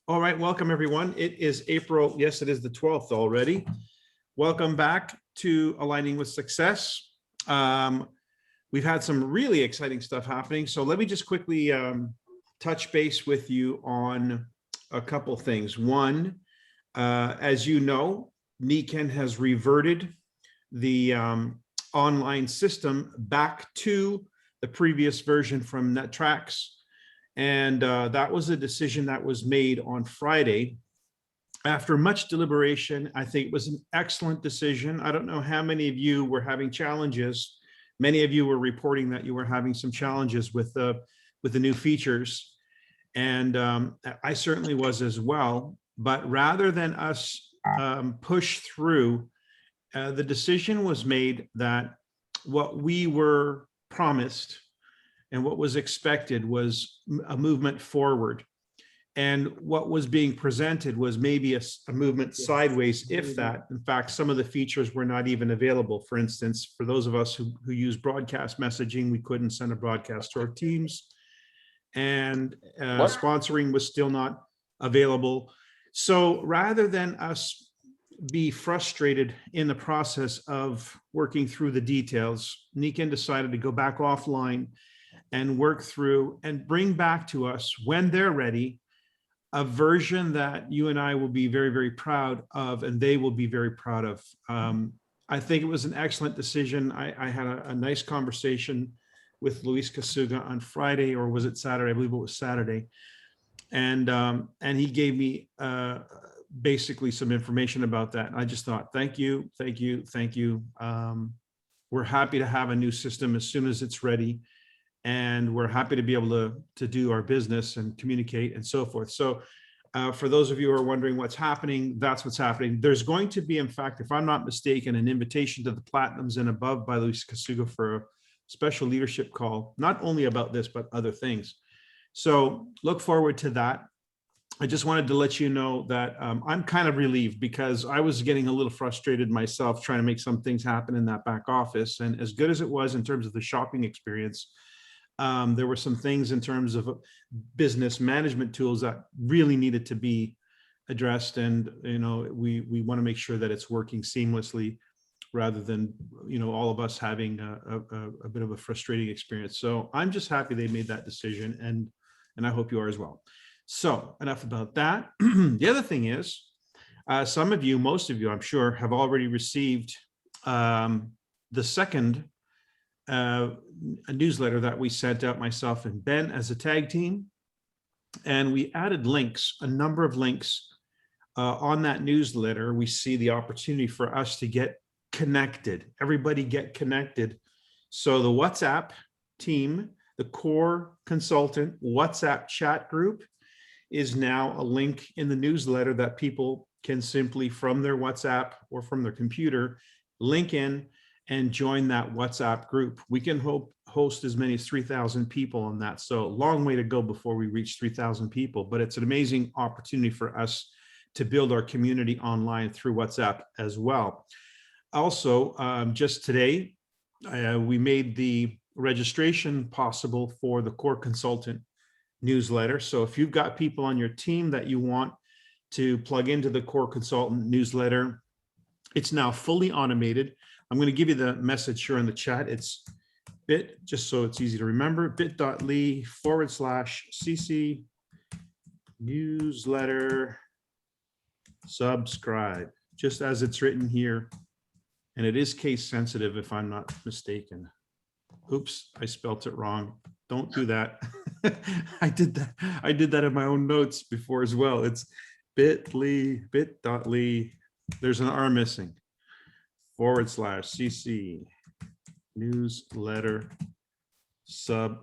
All right, welcome everyone. It is April. Yes, it is the 12th already. Welcome back to Aligning with Success. We've had some really exciting stuff happening. So let me just quickly touch base with you on a couple things. One, as you know, Nikken has reverted the online system back to the previous version from NetTrax. And that was a decision that was made on Friday. After much deliberation, I think it was an excellent decision. I don't know how many of you were having challenges. Many of you were reporting that you were having some challenges with the new features. And I certainly was as well. But rather than us push through, the decision was made that what we were promised and what was expected was a movement forward. And what was being presented was maybe a movement sideways, if that. In fact, some of the features were not even available. For instance, for those of us who use broadcast messaging, we couldn't send a broadcast to our teams. And sponsoring was still not available. So rather than us be frustrated in the process of working through the details, Nikken decided to go back offline and work through and bring back to us, when they're ready, a version that you and I will be very, very proud of, and they will be very proud of. I think it was an excellent decision. I had a nice conversation with Luis Kasuga on Friday, or was it Saturday? I believe it was Saturday. And he gave me basically some information about that. I just thought, thank you, thank you, thank you. We're happy to have a new system as soon as it's ready. And we're happy to be able to do our business and communicate and so forth. So for those of you who are wondering what's happening, that's what's happening. There's going to be, in fact, if I'm not mistaken, an invitation to the Platinums and above by Luis Kasuga for a special leadership call, not only about this, but other things. So look forward to that. I just wanted to let you know that I'm kind of relieved, because I was getting a little frustrated myself trying to make some things happen in that back office. And as good as it was in terms of the shopping experience, there were some things in terms of business management tools that really needed to be addressed. And, you know, we want to make sure that it's working seamlessly, rather than, you know, all of us having a bit of a frustrating experience. So I'm just happy they made that decision, and I hope you are as well. So enough about that. The other thing is, some of you, most of you, I'm sure, have already received the second a newsletter that we sent out, myself and Ben as a tag team. And we added links, a number of links on that newsletter. We see the opportunity for us to get connected, everybody get connected. So the WhatsApp team, the core consultant WhatsApp chat group, is now a link in the newsletter that people can simply, from their WhatsApp or from their computer, link in and join that WhatsApp group. We can host as many as 3,000 people on that. So a long way to go before we reach 3,000 people, but it's an amazing opportunity for us to build our community online through WhatsApp as well. Also, just today, we made the registration possible for the Core Consultant newsletter. So if you've got people on your team that you want to plug into the Core Consultant newsletter, it's now fully automated. I'm going to give you the message here in the chat. It's just so it's easy to remember, bit.ly/cc newsletter subscribe, just as it's written here. And it is case sensitive, if I'm not mistaken. Oops, I spelt it wrong. Don't do that. I did that in my own notes before as well. It's bit.ly, there's an R missing, /cc newsletter subscribe.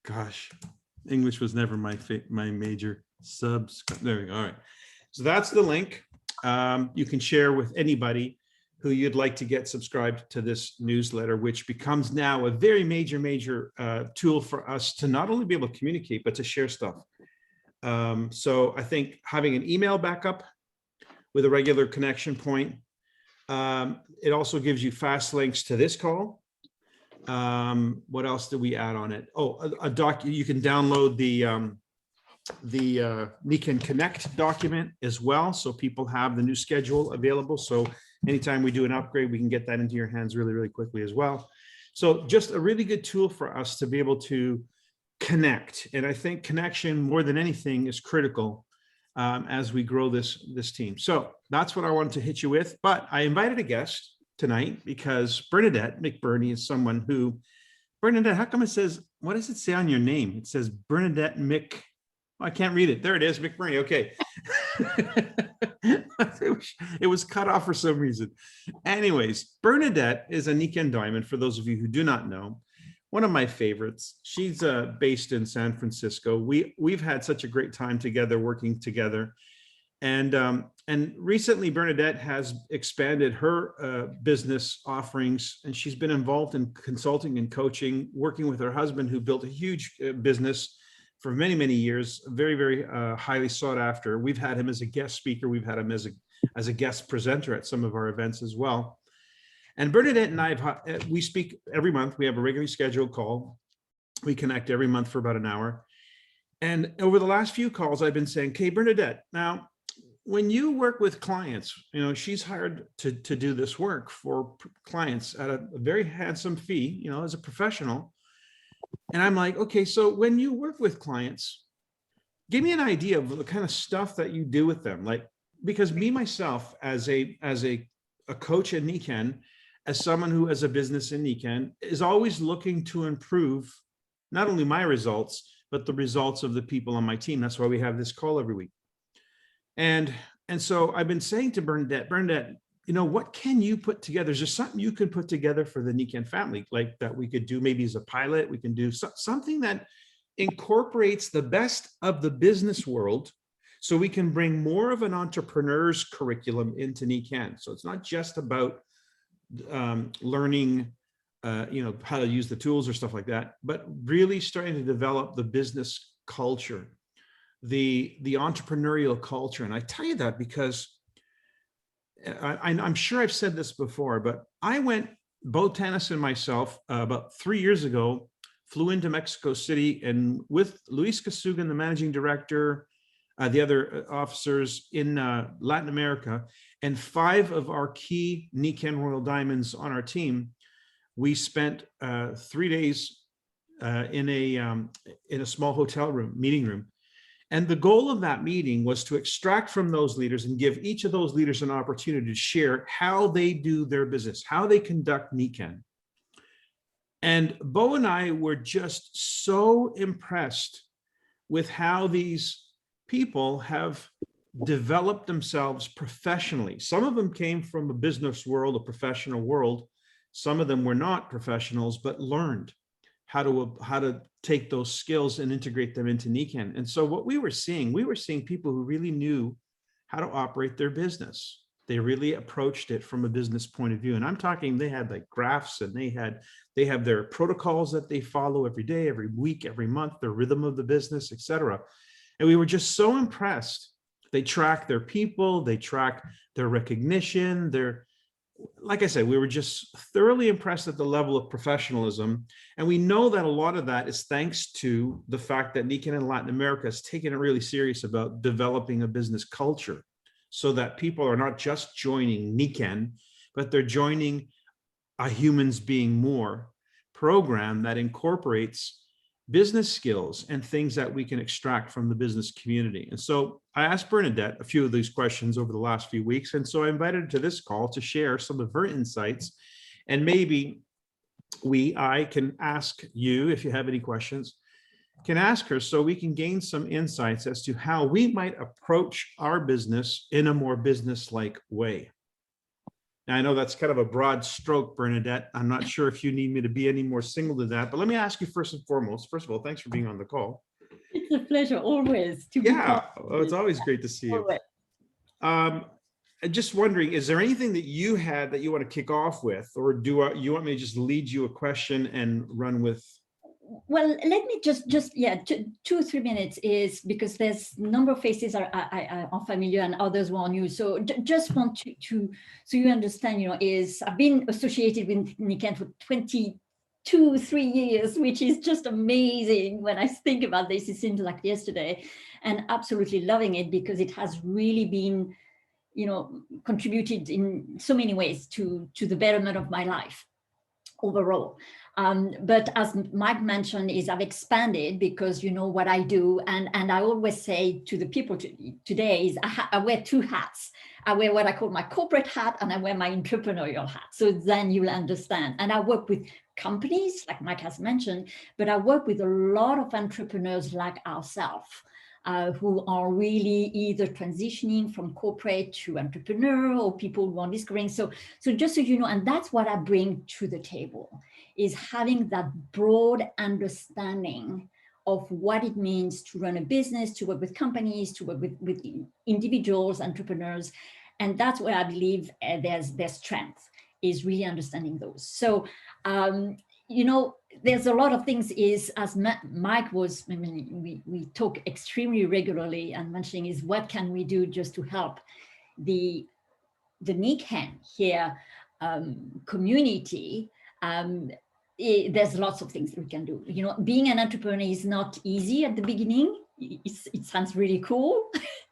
Gosh, English was never my major. Subscribe. There we go. All right. So that's the link. You can share with anybody who you'd like to get subscribed to this newsletter, which becomes now a very major tool for us to not only be able to communicate, but to share stuff. So I think having an email backup with a regular connection point, it also gives you fast links to this call, What else did we add on it? Oh, a doc, you can download the Nikken Connect document as well. So people have the new schedule available. So anytime we do an upgrade, we can get that into your hands really, really quickly as well. So just a really good tool for us to be able to connect. And I think connection more than anything is critical as we grow this team. So that's what I wanted to hit you with. But I invited a guest tonight because Bernadette McBurnie is someone who, Bernadette, how come it says, what does it say on your name? It says Bernadette Mc, I can't read it. There it is, McBurnie. Okay. It was cut off for some reason. Anyways, Bernadette is a Nikken diamond, for those of you who do not know. One of my favorites. She's based in San Francisco. We've had such a great time together, working together. And recently Bernadette has expanded her business offerings, and she's been involved in consulting and coaching, working with her husband, who built a huge business for many, many years, very, very highly sought after. We've had him as a guest speaker. We've had him as a guest presenter at some of our events as well. And Bernadette and I, we speak every month. We have a regularly scheduled call. We connect every month for about an hour. And over the last few calls, I've been saying, okay, Bernadette, now, when you work with clients, you know, she's hired to do this work for clients at a very handsome fee, you know, as a professional. And I'm like, okay, so when you work with clients, give me an idea of the kind of stuff that you do with them. Like, because me, myself, as a coach in Nikken, as someone who has a business in Nikken, is always looking to improve not only my results, but the results of the people on my team. That's why we have this call every week. And so I've been saying to Bernadette, you know, what can you put together? Is there something you could put together for the Nikken family, like that we could do maybe as a pilot? We can do something that incorporates the best of the business world, so we can bring more of an entrepreneur's curriculum into Nikken. So it's not just about learning, you know, how to use the tools or stuff like that, but really starting to develop the business culture, the entrepreneurial culture. And I tell you that because I'm sure I've said this before, but I went, Bo Tanis and myself, about 3 years ago, flew into Mexico City, and with Luis Casugan, the managing director, the other officers in Latin America, and 5 of our key Nikken Royal Diamonds on our team, we spent 3 days in a small hotel room, meeting room. And the goal of that meeting was to extract from those leaders and give each of those leaders an opportunity to share how they do their business, how they conduct Nikken. And Bo and I were just so impressed with how these people have developed themselves professionally. Some of them came from a business world, a professional world. Some of them were not professionals, but learned how to take those skills and integrate them into Nikken. And so what we were seeing people who really knew how to operate their business. They really approached it from a business point of view. And I'm talking, they had like graphs, and they have their protocols that they follow every day, every week, every month, their rhythm of the business, etc. And we were just so impressed. They track their people, they track their recognition, like I said, we were just thoroughly impressed at the level of professionalism. And we know that a lot of that is thanks to the fact that Nikken in Latin America has taken it really serious about developing a business culture, so that people are not just joining Nikken, but they're joining a Humans Being More program that incorporates business skills and things that we can extract from the business community. And so I asked Bernadette a few of these questions over the last few weeks. And so I invited her to this call to share some of her insights. And maybe I can ask you, if you have any questions, can ask her so we can gain some insights as to how we might approach our business in a more business-like way. Now, I know that's kind of a broad stroke, Bernadette. I'm not sure if you need me to be any more single than that, but let me ask you first and foremost. First of all, thanks for being on the call. It's a pleasure always to be. Yeah, well, it's always great to see you. Just wondering, is there anything that you had that you want to kick off with, or do you want me to just lead you a question and run with? Well, let me just 2-3 minutes, is because there's a number of faces are familiar and others were new. So just want to so you understand, you know, I've been associated with Nikken for 22 2-3 years, which is just amazing. When I think about this, it seems like yesterday, and absolutely loving it because it has really been, contributed in so many ways to the betterment of my life overall. But as Mike mentioned, is I've expanded because you know what I do, and I always say to the people today is I wear 2 hats. I wear what I call my corporate hat, and I wear my entrepreneurial hat. So then you'll understand. And I work with companies, like Mike has mentioned, but I work with a lot of entrepreneurs like ourselves. Who are really either transitioning from corporate to entrepreneur, or people who are discovering. So just so you know, and that's what I bring to the table, is having that broad understanding of what it means to run a business, to work with companies, to work with individuals, entrepreneurs. And that's where I believe their strength is really understanding those. So, there's a lot of things is, as Mike was, we talk extremely regularly and mentioning is what can we do just to help the Nikken here community. There's lots of things that we can do. Being an entrepreneur is not easy at the beginning. It sounds really cool,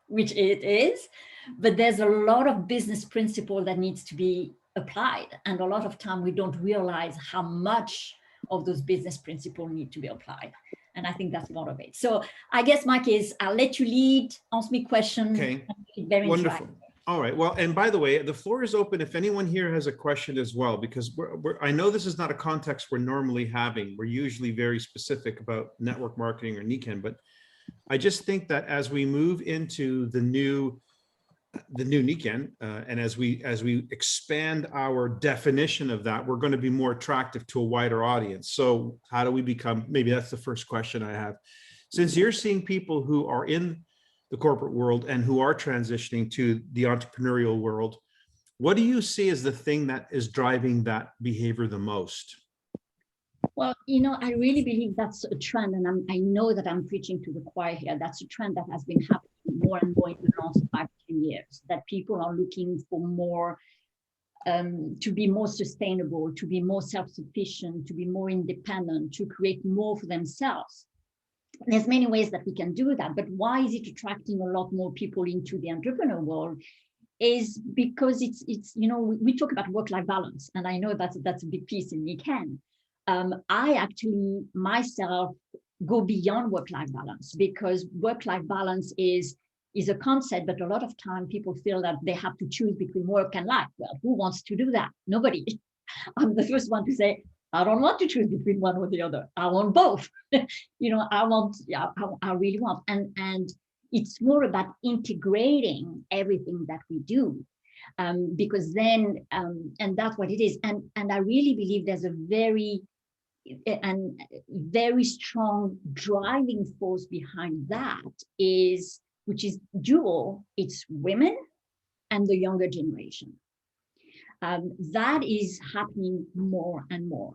which it is, but there's a lot of business principle that needs to be applied. And a lot of time we don't realize how much of those business principles need to be applied. And I think that's part of it. So I guess, Mike, I'll let you lead, ask me questions. Okay, very wonderful. All right. Well, and by the way, the floor is open if anyone here has a question as well, because I know this is not a context we're normally having. We're usually very specific about network marketing or Nikken, but I just think that as we move into the new Nikken, and as we expand our definition of that, we're going to be more attractive to a wider audience. So how do we become, maybe that's the first question I have. Since you're seeing people who are in the corporate world and who are transitioning to the entrepreneurial world, what do you see as the thing that is driving that behavior the most? Well, I really believe that's a trend, and I know that I'm preaching to the choir here. That's a trend that has been happening more and more in the last 5-10 years, that people are looking for more, to be more sustainable, to be more self-sufficient, to be more independent, to create more for themselves. There's many ways that we can do that, but why is it attracting a lot more people into the entrepreneur world? Is because it's we talk about work-life balance, and I know that's a big piece in Nikken. I actually myself go beyond work-life balance, because work-life balance is a concept, but a lot of time people feel that they have to choose between work and life. Well, who wants to do that? Nobody. I'm the first one to say, I don't want to choose between one or the other. I want both. I really want. And it's more about integrating everything that we do. Because then, and that's what it is. And I really believe there's a very strong driving force behind that, which is dual. It's women and the younger generation. That is happening more and more.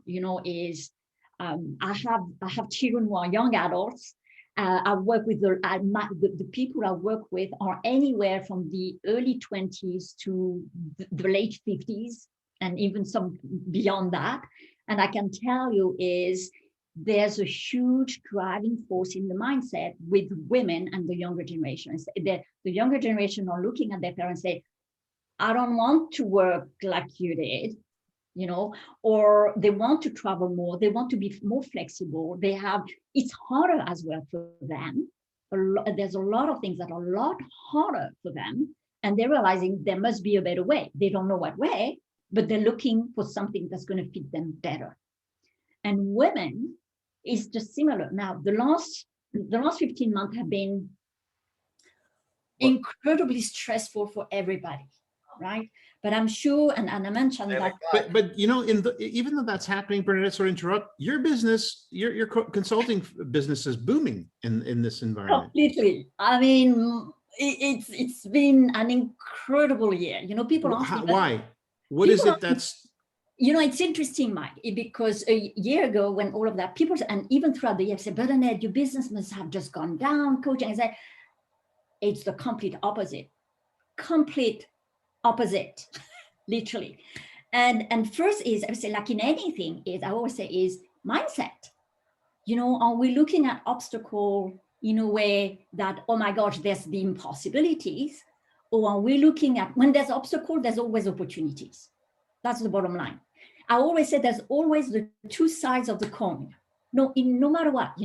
I have children who are young adults. I work with the people I work with are anywhere from the early 20s to the late 50s, and even some beyond that. And I can tell you there's a huge driving force in the mindset with women and the younger generation. The younger generation are looking at their parents and say, I don't want to work like you did, or they want to travel more. They want to be more flexible. It's harder as well for them. There's a lot of things that are a lot harder for them. And they're realizing there must be a better way. They don't know what way, but they're looking for something that's going to fit them better. And women is just similar. Now, the last 15 months have been incredibly stressful for everybody, right? But I'm sure, and I mentioned that. But even though that's happening, Bernadette, sort of interrupt, your business, your consulting business is booming in this environment. Completely. I mean, it's been an incredible year. People ask me, why? What is it that's? It's interesting, Mike, because a year ago when all of that, people, and even throughout the year, say, Bernadette, your business must have just gone down, coaching. I say, it's the complete opposite. Complete opposite, literally. And first is, I would say, like in anything, I always say mindset. Are we looking at obstacle in a way that, oh my gosh, there's the impossibilities? Or are we looking at, when there's obstacle, there's always opportunities. That's the bottom line. I always say there's always the two sides of the coin. No matter what,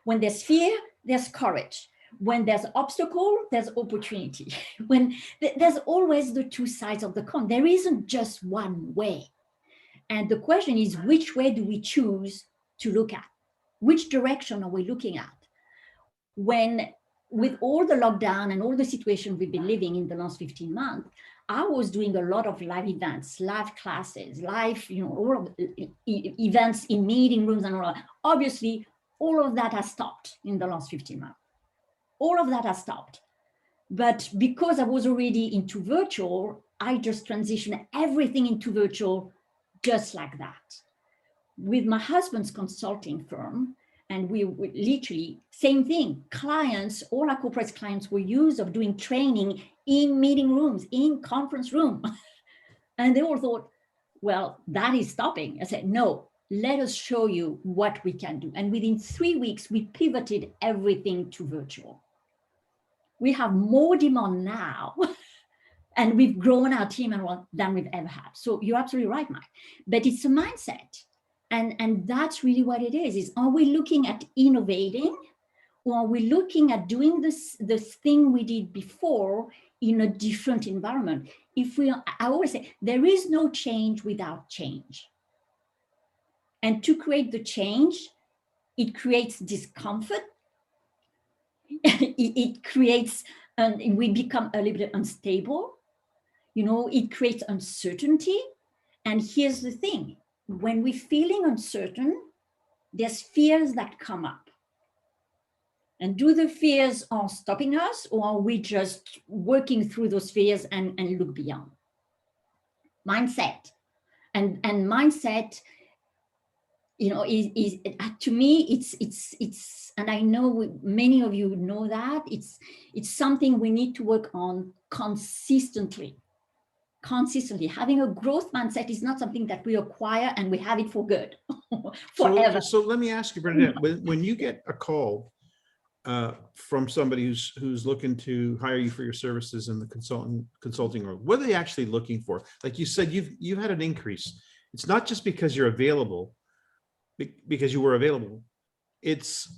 when there's fear, there's courage. When there's obstacle, there's opportunity. When there's always the two sides of the coin. There isn't just one way. And the question is, which way do we choose to look at? Which direction are we looking at? When, with all the lockdown and all the situation we've been living in the last 15 months, I was doing a lot of live events, live classes, live, all of events in meeting rooms and all. Obviously, all of that has stopped in the last 15 months. All of that has stopped. But because I was already into virtual, I just transitioned everything into virtual just like that. With my husband's consulting firm, and we literally, same thing, clients, all our corporate clients were used of doing training in meeting rooms, in conference room. And they all thought, well, that is stopping. I said, no, let us show you what we can do. And within 3 weeks, we pivoted everything to virtual. We have more demand now, and we've grown our team than we've ever had. So you're absolutely right, Mike. But it's a mindset. And that's really what it is are we looking at innovating, or are we looking at doing this thing we did before in a different environment? I always say, there is no change without change. And to create the change, it creates discomfort. It creates, we become a little bit unstable. It creates uncertainty. And here's the thing. When we're feeling uncertain, there's fears that come up. And do the fears are stopping us, or are we just working through those fears and look beyond? Mindset. And mindset, is to me, it's, and I know many of you know that, it's something we need to work on consistently. Having a growth mindset is not something that we acquire and we have it for good forever. So let me ask you, Bernadette, when you get a call from somebody who's looking to hire you for your services in the consulting world, what are they actually looking for? Like you said, you've had an increase. It's not just because you're available, because you were available. Is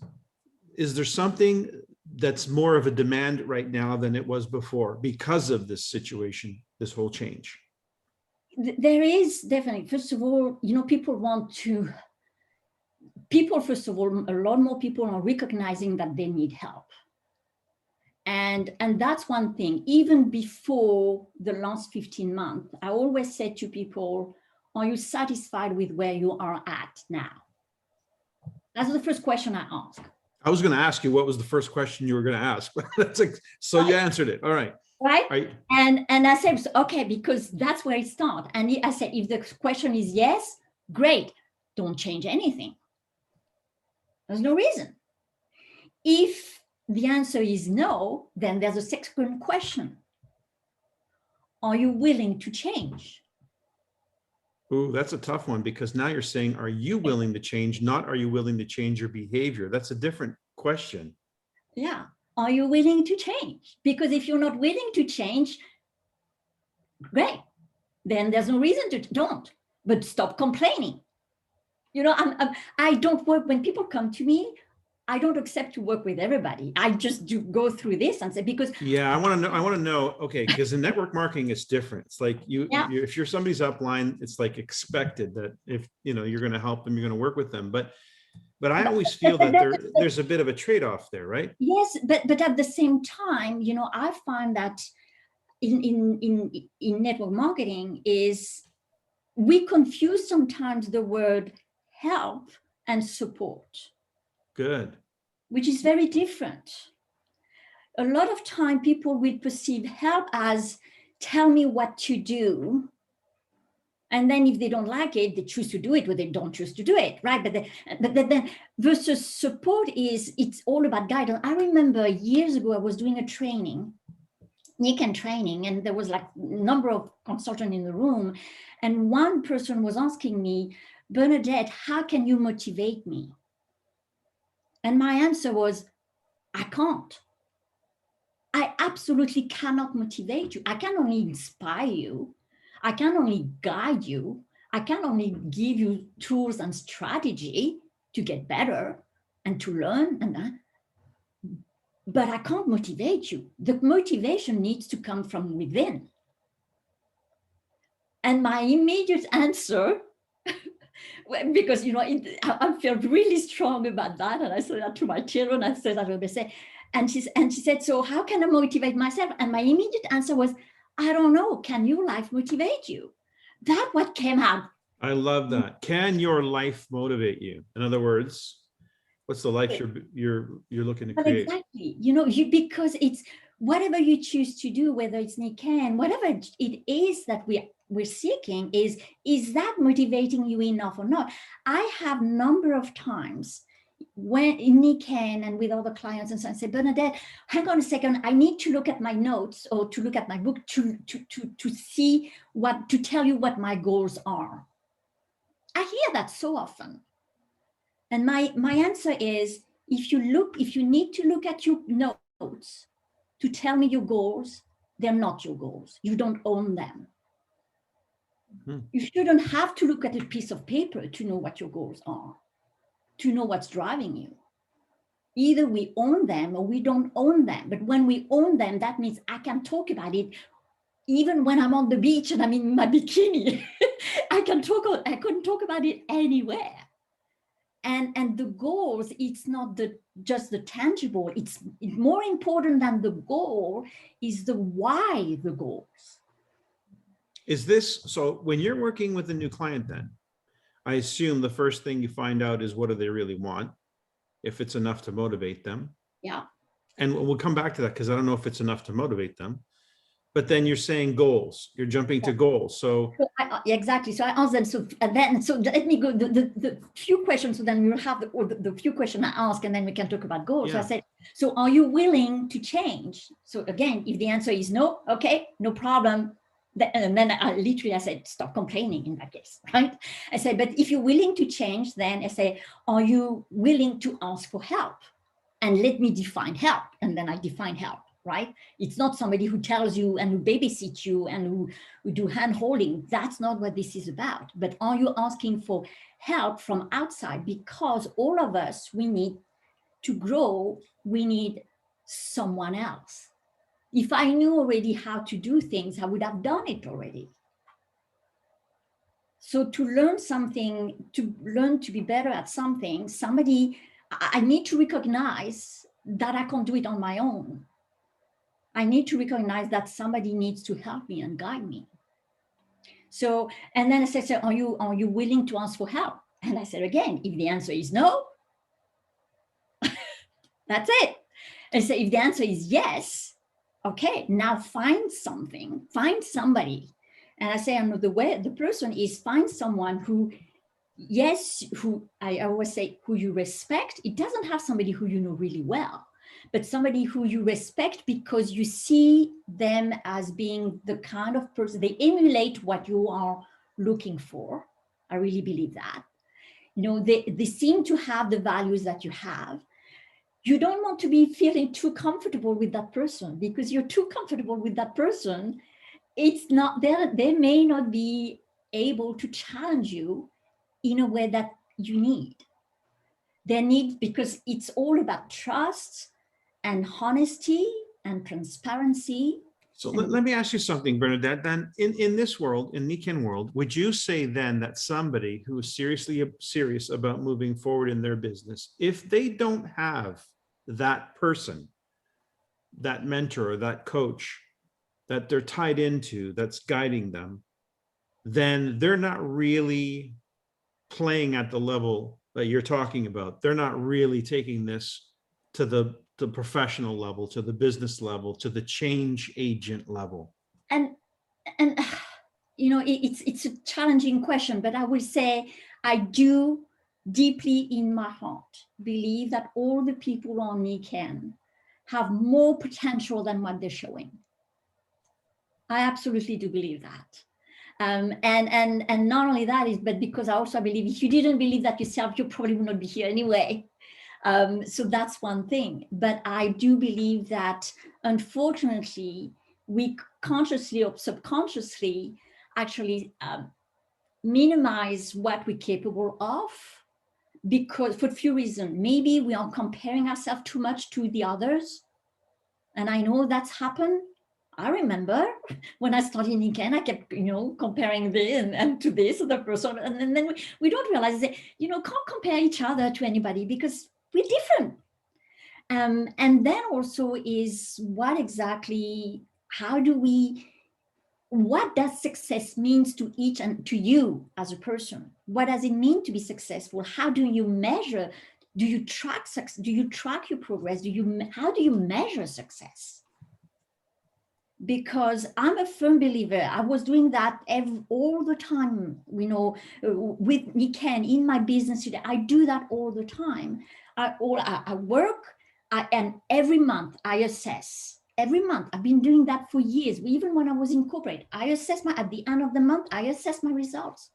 there something that's more of a demand right now than it was before because of this situation, this whole change? There is definitely, first of all, first of all, a lot more people are recognizing that they need help. And that's one thing. Even before the last 15 months, I always said to people, are you satisfied with where you are at now? That's the first question I ask. I was going to ask you what was the first question you were going to ask. So you answered it. All right. Right. And I said, okay, because that's where it starts. And I said, if the question is yes, great. Don't change anything. There's no reason. If the answer is no, then there's a second question. Are you willing to change? Ooh, that's a tough one, because now you're saying, are you willing to change? Not, are you willing to change your behavior? That's a different question. Yeah. Are you willing to change? Because if you're not willing to change, great. Then there's no reason to don't, but stop complaining. I don't work, when people come to me, I don't accept to work with everybody. I just do go through this and say, because I want to know, okay, because in network marketing, it's different. It's like if you're somebody's upline, it's like expected that if you're going to help them, you're going to work with them. But I always feel that there's a bit of a trade-off there, right? Yes, but at the same time, I find that in network marketing is we confuse sometimes the word help and support. Good. Which is very different. A lot of time people will perceive help as tell me what to do. And then if they don't like it, they choose to do it, or they don't choose to do it, right? But then versus support it's all about guidance. I remember years ago, I was doing a training, Nikken training, and there was like a number of consultants in the room. And one person was asking me, Bernadette, how can you motivate me? And my answer was, I can't. I absolutely cannot motivate you. I can only inspire you. I can only guide you. I can only give you tools and strategy to get better and to learn. But I can't motivate you. The motivation needs to come from within. And my immediate answer, because I felt really strong about that, and I said that to my children. I said that I would say, and she said, so how can I motivate myself? And my immediate answer was, I don't know. Can your life motivate you? That's what came out. I love that. Can your life motivate you? In other words, what's the life you're looking to create? Exactly. Because it's whatever you choose to do, whether it's Nikken, whatever it is that we're seeking, is that motivating you enough or not? I have a number of times when in Nikken and with other clients and so I say, Bernadette, hang on a second, I need to look at my notes or to look at my book to see to tell you what my goals are. I hear that so often. And my answer is, if you need to look at your notes to tell me your goals, they're not your goals. You don't own them. You shouldn't have to look at a piece of paper to know what your goals are, to know what's driving you. Either we own them or we don't own them. But when we own them, that means I can talk about it even when I'm on the beach and I'm in my bikini. I couldn't talk about it anywhere. And the goals, it's not just the tangible. It's more important than the goal is the why the goals. Is this, so when you're working with a new client then, I assume the first thing you find out is what do they really want, if it's enough to motivate them. Yeah. And we'll come back to that because I don't know if it's enough to motivate them. But then you're saying goals, you're jumping to goals. So exactly. So I asked them, so let me go the few questions. So then we'll have the few questions I ask, and then we can talk about goals. Yeah. So I said, so are you willing to change? So again, if the answer is no, okay, no problem. And then I said, stop complaining in that case, right? I said, but if you're willing to change, then I say, are you willing to ask for help? And let me define help. And then I define help. Right? It's not somebody who tells you and who babysits you and who do hand holding. That's not what this is about. But are you asking for help from outside? Because all of us, we need to grow. We need someone else. If I knew already how to do things, I would have done it already. So to learn something, to learn to be better at something, I need to recognize that I can't do it on my own. I need to recognize that somebody needs to help me and guide me. So, and then I said, so are you willing to ask for help? And I said, again, if the answer is no, that's it. And so if the answer is yes, okay, now find somebody. And I say, the way the person is find someone who I always say, who you respect. It doesn't have somebody who you know really well, but somebody who you respect because you see them as being the kind of person, they emulate what you are looking for. I really believe that. They seem to have the values that you have. You don't want to be feeling too comfortable with that person, because you're too comfortable with that person. It's not, they may not be able to challenge you in a way that you need. They need, because it's all about trust and honesty and transparency. So let me ask you something, Bernadette. Then in this world, in Nikken world, would you say then that somebody who is serious about moving forward in their business, if they don't have that person, that mentor, or that coach that they're tied into, that's guiding them, then they're not really playing at the level that you're talking about? They're not really taking this to the professional level, to the business level, to the change agent level? And it's a challenging question, but I will say I do deeply in my heart believe that all the people on Nikken have more potential than what they're showing. I absolutely do believe that. And not only that is, but because I also believe if you didn't believe that yourself, you probably would not be here anyway. So that's one thing. But I do believe that unfortunately, we consciously or subconsciously actually minimize what we're capable of, because for a few reasons. Maybe we are comparing ourselves too much to the others. And I know that's happened. I remember when I started Nikken, I kept, comparing this and to this other person. And then we don't realize that, can't compare each other to anybody because we're different. And then also is what does success means to each and to you as a person? What does it mean to be successful? How do you measure? Do you track success? Do you track your progress? How do you measure success? Because I'm a firm believer. I was doing that all the time, with Nikken in my business today. I do that all the time. I work, and every month I assess. Every month, I've been doing that for years. Even when I was in corporate, I assess at the end of the month, I assess my results.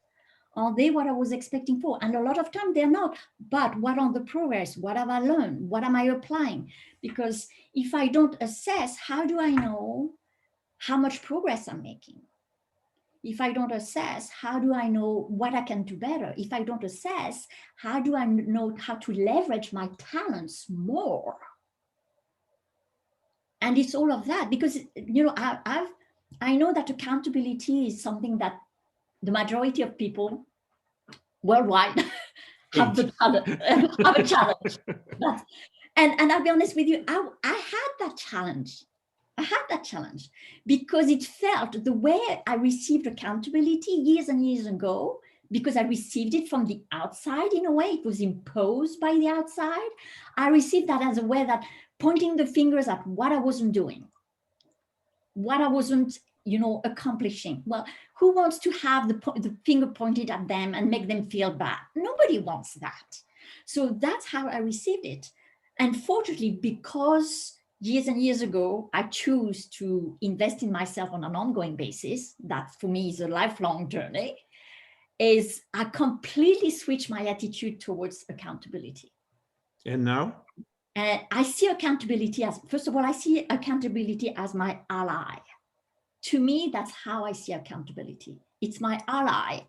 Are they what I was expecting for? And a lot of time they're not. But what are the progress? What have I learned? What am I applying? Because if I don't assess, how do I know how much progress I'm making? If I don't assess, how do I know what I can do better? If I don't assess, how do I know how to leverage my talents more? And it's all of that because, I know that accountability is something that the majority of people worldwide have a challenge. And I'll be honest with you, I had that challenge. I had that challenge because it felt the way I received accountability years and years ago, because I received it from the outside in a way, it was imposed by the outside. I received that as a way that pointing the fingers at what I wasn't doing, what I wasn't, accomplishing. Well, who wants to have the finger pointed at them and make them feel bad? Nobody wants that. So that's how I received it. And fortunately, because years and years ago, I choose to invest in myself on an ongoing basis, that for me is a lifelong journey, is I completely switched my attitude towards accountability. And now? I see accountability as, first of all, I see accountability as my ally. To me, that's how I see accountability. It's my ally.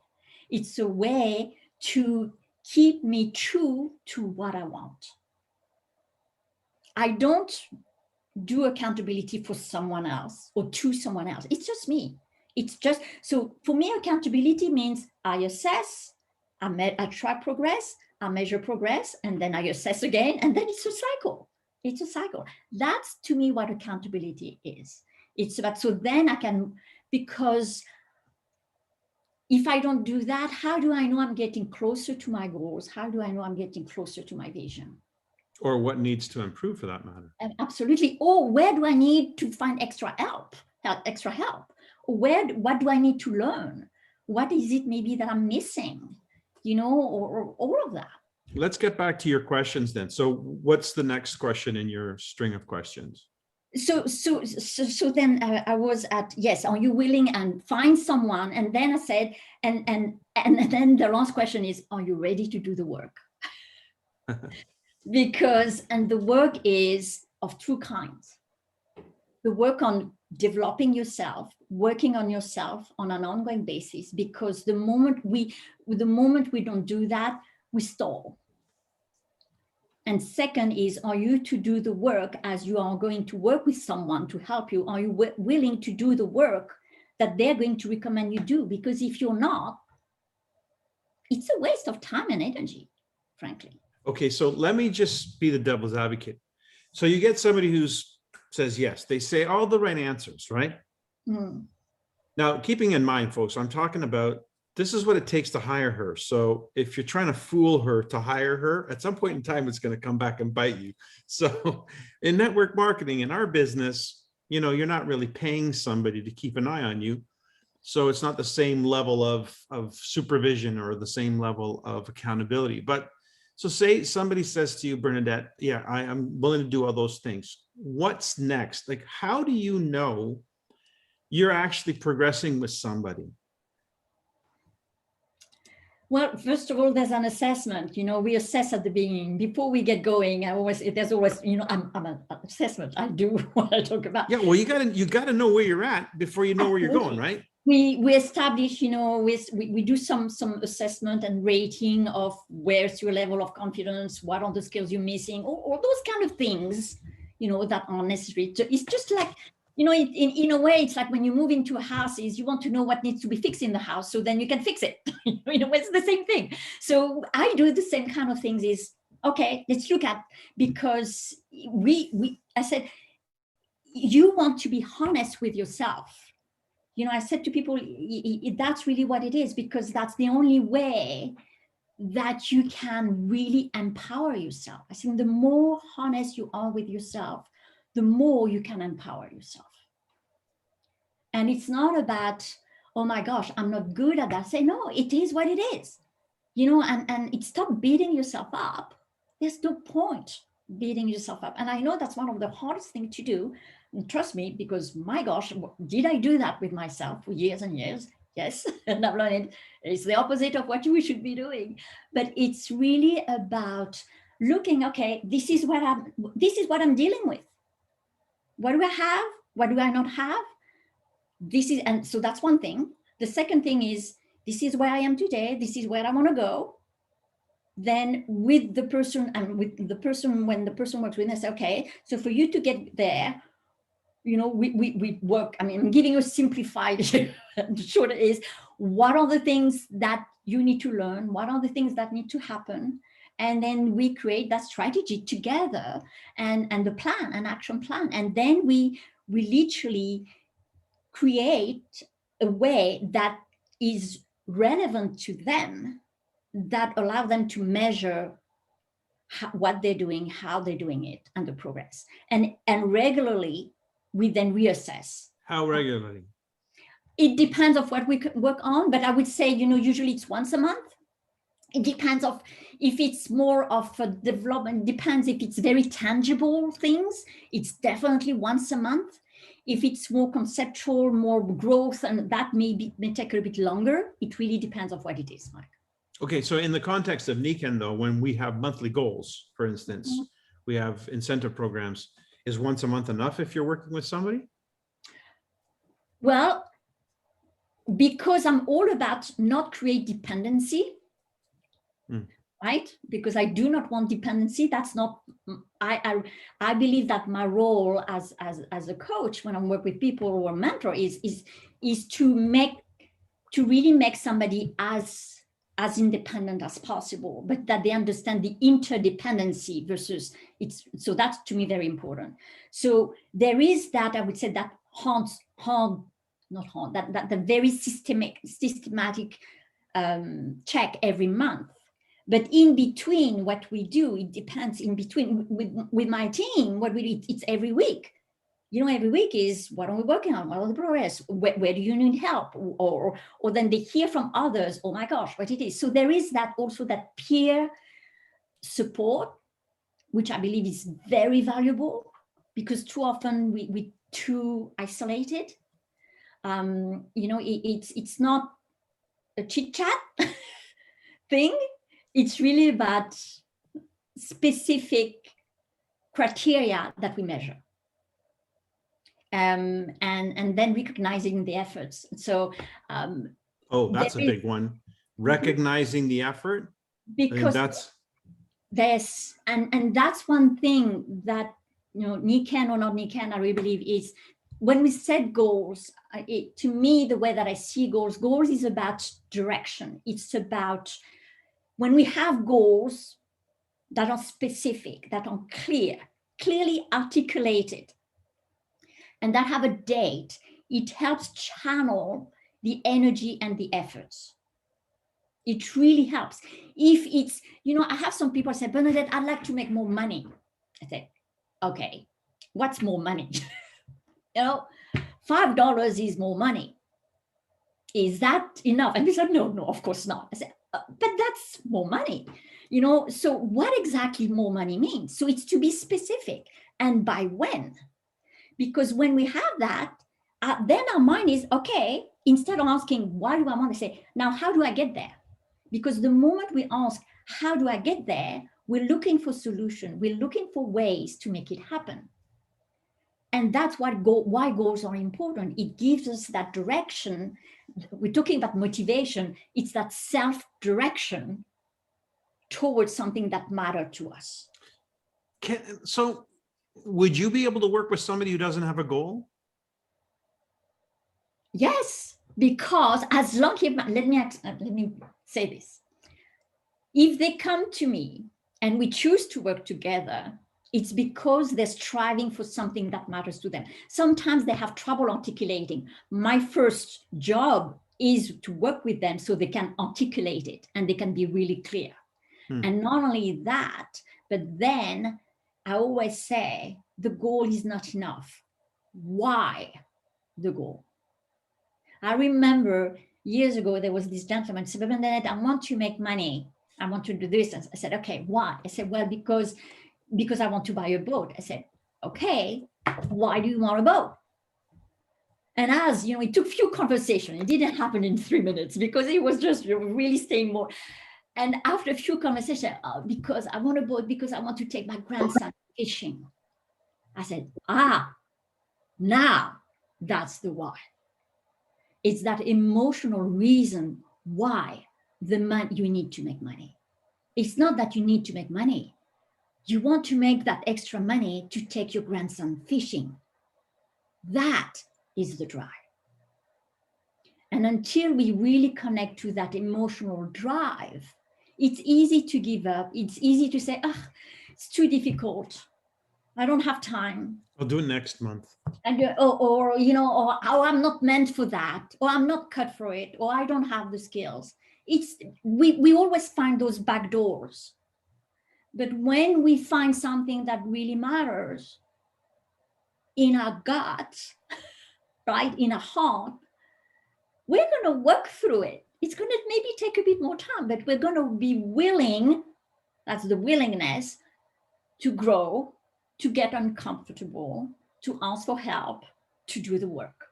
It's a way to keep me true to what I want. I don't do accountability for someone else or to someone else. It's just me. It's just, so for me, accountability means I assess, I track progress, I measure progress, and then I assess again, and then it's a cycle. It's a cycle. That's to me what accountability is. It's about, so then I can, because if I don't do that, how do I know I'm getting closer to my goals? How do I know I'm getting closer to my vision? Or what needs to improve for that matter? Absolutely. Or where do I need to find extra help? Or what do I need to learn? What is it maybe that I'm missing? Or all of that. Let's get back to your questions then. So what's the next question in your string of questions? So then I was at, yes, are you willing, and find someone? And then I said, and then the last question is, are you ready to do the work? Because, and the work is of two kinds. The work on developing yourself, working on yourself on an ongoing basis, because the moment we don't do that, we stall. And second is, are you to do the work as you are going to work with someone to help you? Are you willing to do the work that they're going to recommend you do? Because if you're not, it's a waste of time and energy, frankly. Okay, so let me just be the devil's advocate. So you get somebody who says yes, they say all the right answers, right? Mm. Now, keeping in mind, folks, I'm talking about, this is what it takes to hire her. So if you're trying to fool her to hire her, at some point in time, it's going to come back and bite you. So in network marketing, in our business, you're not really paying somebody to keep an eye on you. So it's not the same level of supervision or the same level of accountability. But so say somebody says to you, Bernadette, yeah, I'm willing to do all those things. What's next? Like, how do you know you're actually progressing with somebody? Well, first of all, there's an assessment. We assess at the beginning before we get going. There's always, I'm an assessment. I do what I talk about. Yeah, well, you gotta know where you're at before you know where you're going, right? We establish, we do some assessment and rating of where's your level of confidence, what are the skills you're missing, or those kind of things, that are necessary. So it's just like, in a way, it's like when you move into a house, you want to know what needs to be fixed in the house, so then you can fix it. It's the same thing. So I do the same kind of things. Is okay. Let's look at, because I said, you want to be honest with yourself. I said to people, that's really what it is, because that's the only way that you can really empower yourself. I think the more honest you are with yourself, the more you can empower yourself. And it's not about, oh my gosh, I'm not good at that. Say, no, it is what it is, and it's stop beating yourself up. There's no point beating yourself up. And I know that's one of the hardest things to do. And trust me, because my gosh, did I do that with myself for years and years? Yes, and I've learned it's the opposite of what we should be doing. But it's really about looking, okay, this is what I'm dealing with. What do I have? What do I not have? And so that's one thing. The second thing is, this is where I am today. This is where I want to go. Then with the person, when the person works with me, I say, okay, so for you to get there, we work. I'm giving you a simplified, the shorter is, what are the things that you need to learn? What are the things that need to happen? And then we create that strategy together and the plan, an action plan. And then we literally create a way that is relevant to them, that allow them to measure what they're doing, how they're doing it, and the progress. And regularly, we then reassess. How regularly? It depends of what we work on, but I would say, usually it's once a month. It depends of if it's more of a development, depends if it's very tangible things, it's definitely once a month. If it's more conceptual, more growth, and that may take a bit longer, it really depends on what it is, Mike. Okay, so in the context of Nikken, though, when we have monthly goals, for instance, we have incentive programs, is once a month enough if you're working with somebody? Well, because I'm all about not create dependency, right? Because I do not want dependency. That's not, I believe that my role as a coach, when I work with people or a mentor, is to really make somebody as independent as possible, but that they understand the interdependency versus so that's to me very important. So there is that, I would say, that that the very systematic check every month. But in between what we do, it depends. In between with my team, what we do, it's every week. Every week is, what are we working on? What are the progress? Where do you need help? Or then they hear from others, oh my gosh, what it is. So there is that also, that peer support, which I believe is very valuable, because too often we too isolated. It's not a chit chat thing. It's really about specific criteria that we measure. And then recognizing the efforts. So that's a big one. Recognizing the effort, because and that's one thing that Nikken or not Nikken, I really believe, is when we set goals. To me, the way that I see goals is about direction. It's about when we have goals that are specific, that are clearly articulated, and that have a date, it helps channel the energy and the efforts. It really helps. If it's, I have some people say, Bernadette, I'd like to make more money. I say, okay, what's more money? $5 is more money. Is that enough? And they said, no, of course not. I said, but that's more money. So what exactly more money means? So it's to be specific, and by when? Because when we have that, then our mind is, okay, instead of asking, why do I want to say, now, how do I get there? Because the moment we ask, how do I get there? We're looking for solution. We're looking for ways to make it happen. And that's why goals are important. It gives us that direction. We're talking about motivation. It's that self-direction towards something that matters to us. So would you be able to work with somebody who doesn't have a goal? Yes, because as long as, let me say this. If they come to me and we choose to work together, it's because they're striving for something that matters to them. Sometimes they have trouble articulating. My first job is to work with them so they can articulate it and they can be really clear. And not only that, but then I always say the goal is not enough. Why the goal? I remember years ago, there was this gentleman who said, Bernadette, I want to make money. I want to do this. I said, okay, why? I said, well, because I want to buy a boat. I said, okay, why do you want a boat? And as you know, it took a few conversations. It didn't happen in 3 minutes because it was just really staying more. And after a few conversations, because I want a boat, because I want to take my grandson fishing. I said, now that's the why. It's that emotional reason why you need to make money. It's not that you need to make money. You want to make that extra money to take your grandson fishing. That is the drive. And until we really connect to that emotional drive, it's easy to give up. It's easy to say, oh, it's too difficult. I don't have time. I'll do it next month. And or I'm not meant for that, or I'm not cut for it, or I don't have the skills. We always find those back doors. But when we find something that really matters in our gut, right, in our heart, we're going to work through it. It's going to maybe take a bit more time, but we're going to be willing, that's the willingness, to grow, to get uncomfortable, to ask for help, to do the work.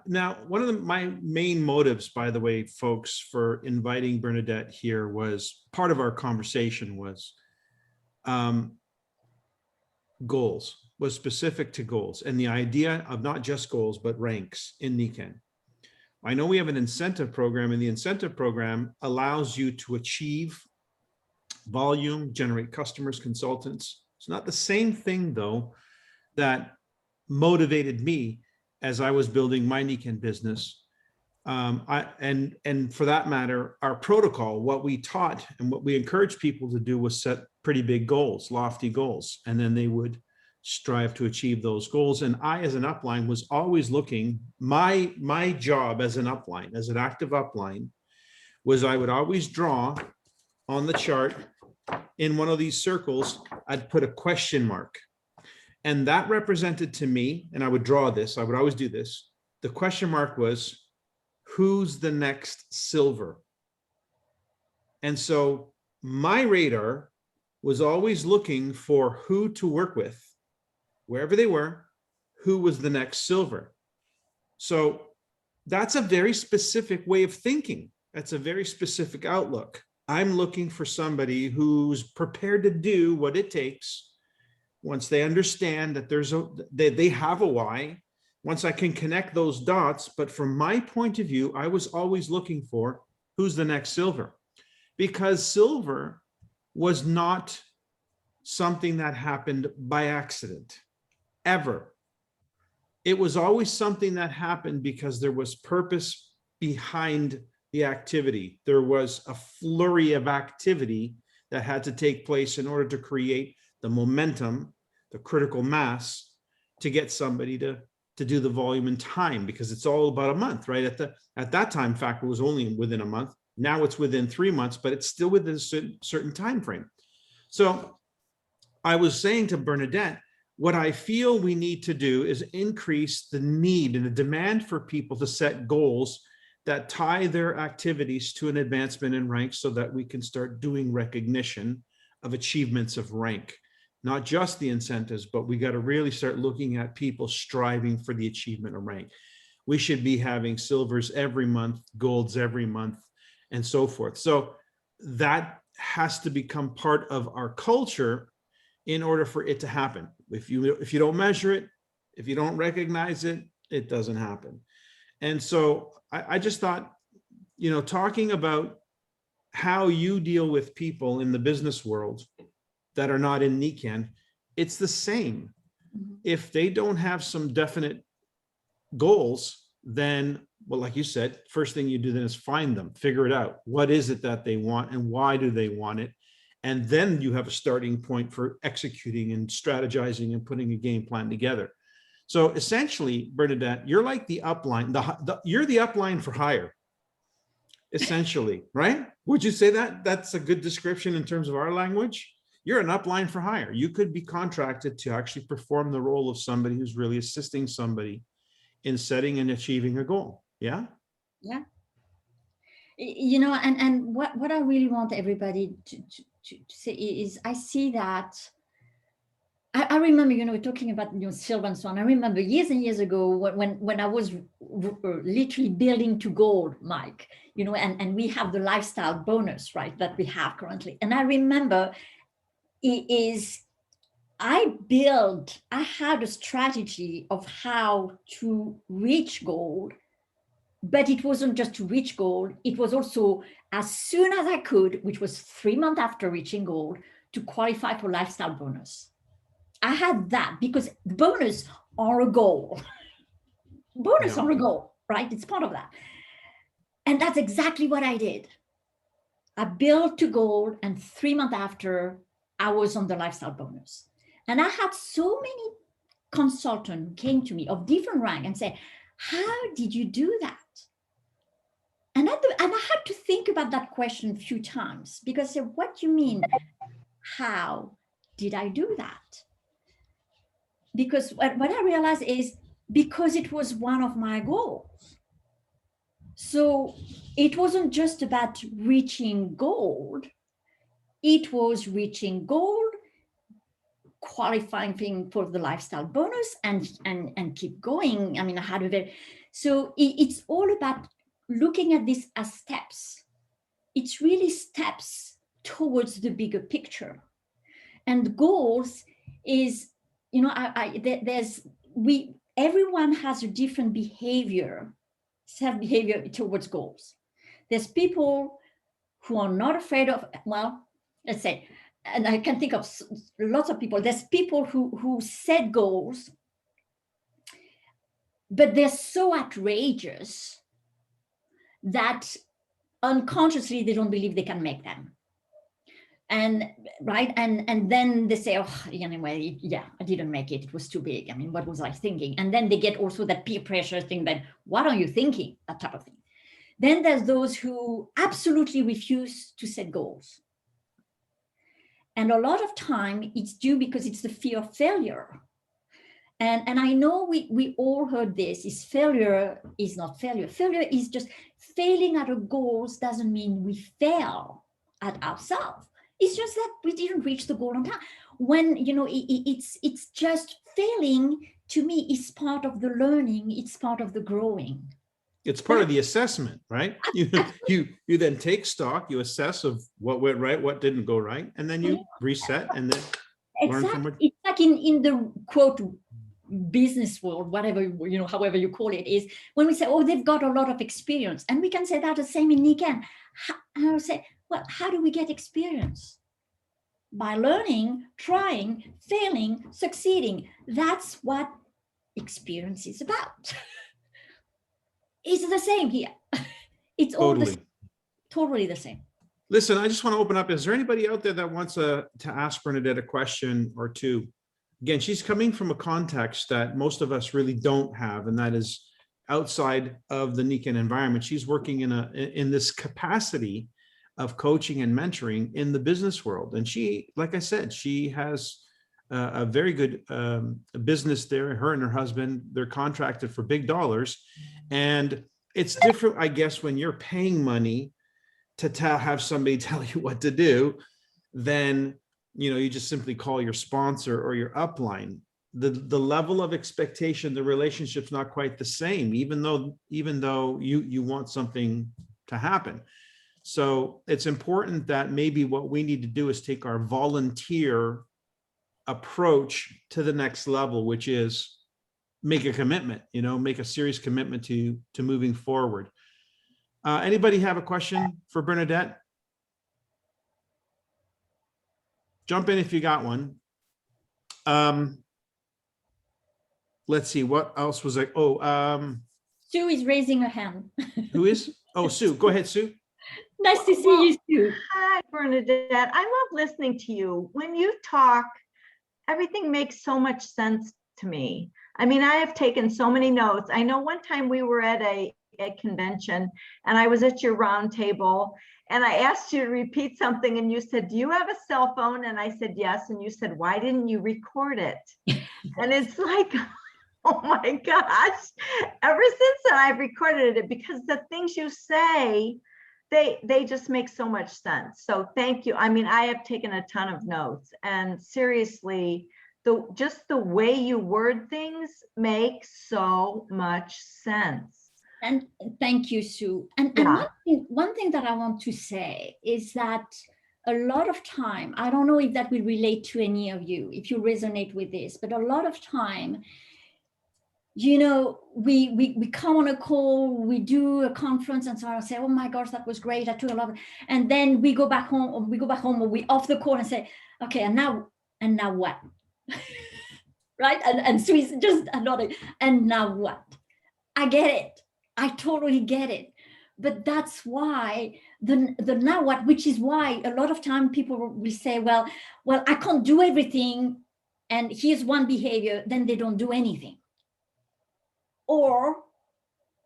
Now, one of my main motives, by the way, folks, for inviting Bernadette here was part of our conversation was goals, was specific to goals and the idea of not just goals, but ranks in Nikken. I know we have an incentive program, and the incentive program allows you to achieve volume, generate customers, consultants. It's not the same thing, though, that motivated me as I was building my Nikken business. And for that matter, our protocol, what we taught and what we encouraged people to do was set pretty big goals, lofty goals, and then they would strive to achieve those goals. And I, as an upline, was always looking, my job as an upline, as an active upline, was I would always draw on the chart in one of these circles, I'd put a question mark. And that represented to me, and I would draw this, I would always do this. The question mark was, who's the next silver? And so my radar was always looking for who to work with, wherever they were, who was the next silver. So that's a very specific way of thinking. That's a very specific outlook. I'm looking for somebody who's prepared to do what it takes once they understand that they have a why, once I can connect those dots. But from my point of view, I was always looking for who's the next silver, because silver was not something that happened by accident, ever. It was always something that happened because there was purpose behind the activity. There was a flurry of activity that had to take place in order to create the momentum, the critical mass, to get somebody to do the volume in time, because it's all about a month, right? At that time, in fact, it was only within a month. Now it's within 3 months, but it's still within a certain time frame. So I was saying to Bernadette, what I feel we need to do is increase the need and the demand for people to set goals that tie their activities to an advancement in rank, so that we can start doing recognition of achievements of rank. Not just the incentives, but we got to really start looking at people striving for the achievement of rank. We should be having silvers every month, golds every month. and so forth. So that has to become part of our culture in order for it to happen. If you don't measure it, if you don't recognize it, it doesn't happen. And so I just thought, talking about how you deal with people in the business world that are not in Nikken, it's the same. If they don't have some definite goals, then, well, like you said, first thing you do then is find them, figure it out. What is it that they want and why do they want it? And then you have a starting point for executing and strategizing and putting a game plan together. So essentially, Bernadette, you're like the upline, you're the upline for hire, essentially, right? Would you say that that's a good description in terms of our language? You're an upline for hire. You could be contracted to actually perform the role of somebody who's really assisting somebody in setting and achieving a goal. Yeah. Yeah. And what I really want everybody to say is, I see that. I remember, talking about silver and so on. I remember years and years ago when I was literally building to gold, Mike. And we have the lifestyle bonus, right, that we have currently. And I remember I had a strategy of how to reach gold, but it wasn't just to reach gold. It was also, as soon as I could, which was 3 months after reaching gold, to qualify for lifestyle bonus. I had that because the bonus are a goal. Bonus are a goal, right? It's part of that. And that's exactly what I did. I built to gold, and 3 months after, I was on the lifestyle bonus. And I had so many consultants who came to me of different rank and said, how did you do that? And I had to think about that question a few times, because I said, what do you mean? How did I do that? Because what I realized is because it was one of my goals. So it wasn't just about reaching gold. It was reaching gold, qualifying for the lifestyle bonus, and keep going. I mean, I had so it's all about looking at this as steps. It's really steps towards the bigger picture. And goals is, everyone has a different self-behavior towards goals. There's people who are not afraid of, let's say, and I can think of lots of people. There's people who set goals, but they're so outrageous that unconsciously they don't believe they can make them. And right, and then they say, oh, anyway, yeah, I didn't make it. It was too big. I mean, what was I thinking? And then they get also that peer pressure thing that, what are you thinking? That type of thing. Then there's those who absolutely refuse to set goals. And a lot of time it's due because it's the fear of failure. And I know we all heard this, is failure is not failure. Failure is just failing at our goals doesn't mean we fail at ourselves. It's just that we didn't reach the goal on time. When, it's just failing, to me, is part of the learning. It's part of the growing. It's part of the assessment, right? You then take stock, you assess of what went right, what didn't go right, and then you reset and then learn from it. It's like in the quote business world, whatever, however you call it, is when we say, oh, they've got a lot of experience. And we can say that the same in Nikken. I would say, well, how do we get experience? By learning, trying, failing, succeeding. That's what experience is about. It's the same here. It's all totally the same. Listen, I just want to open up. Is there anybody out there that wants to ask Bernadette a question or two? Again, she's coming from a context that most of us really don't have, and that is outside of the Nikken environment. She's working in this capacity of coaching and mentoring in the business world. And she, like I said, she has a very good business there. Her and her husband, they're contracted for big dollars. And it's different, I guess, when you're paying money to have somebody tell you what to do, then you just simply call your sponsor or your upline. The level of expectation, the relationship's not quite the same, even though you want something to happen. So it's important that maybe what we need to do is take our volunteer approach to the next level, which is make a commitment, make a serious commitment to moving forward. Anybody have a question for Bernadette? Jump in if you got one. Let's see, what else was I, Sue is raising her hand. who is? Oh, Sue, go ahead, Sue. Nice to see you, Sue. Hi, Bernadette. I love listening to you. When you talk, everything makes so much sense to me. I mean, I have taken so many notes. I know one time we were at a convention and I was at your round table and I asked you to repeat something and you said, do you have a cell phone? And I said, yes. And you said, why didn't you record it? And it's like, oh my gosh, ever since then I've recorded it because the things you say, they just make so much sense. So thank you. I mean, I have taken a ton of notes and seriously, just the way you word things makes so much sense. And thank you, Sue. And one thing that I want to say is that a lot of time, I don't know if that will relate to any of you, if you resonate with this, but a lot of time, we come on a call, we do a conference and so I say, oh my gosh, that was great. I took a lot of, and then we go back home or we off the call and say, okay, and now what? Right? And Sue is just another, and now what? I get it. I totally get it. But that's why the now what, which is why a lot of time people will say, well, I can't do everything. And here's one behavior, then they don't do anything. Or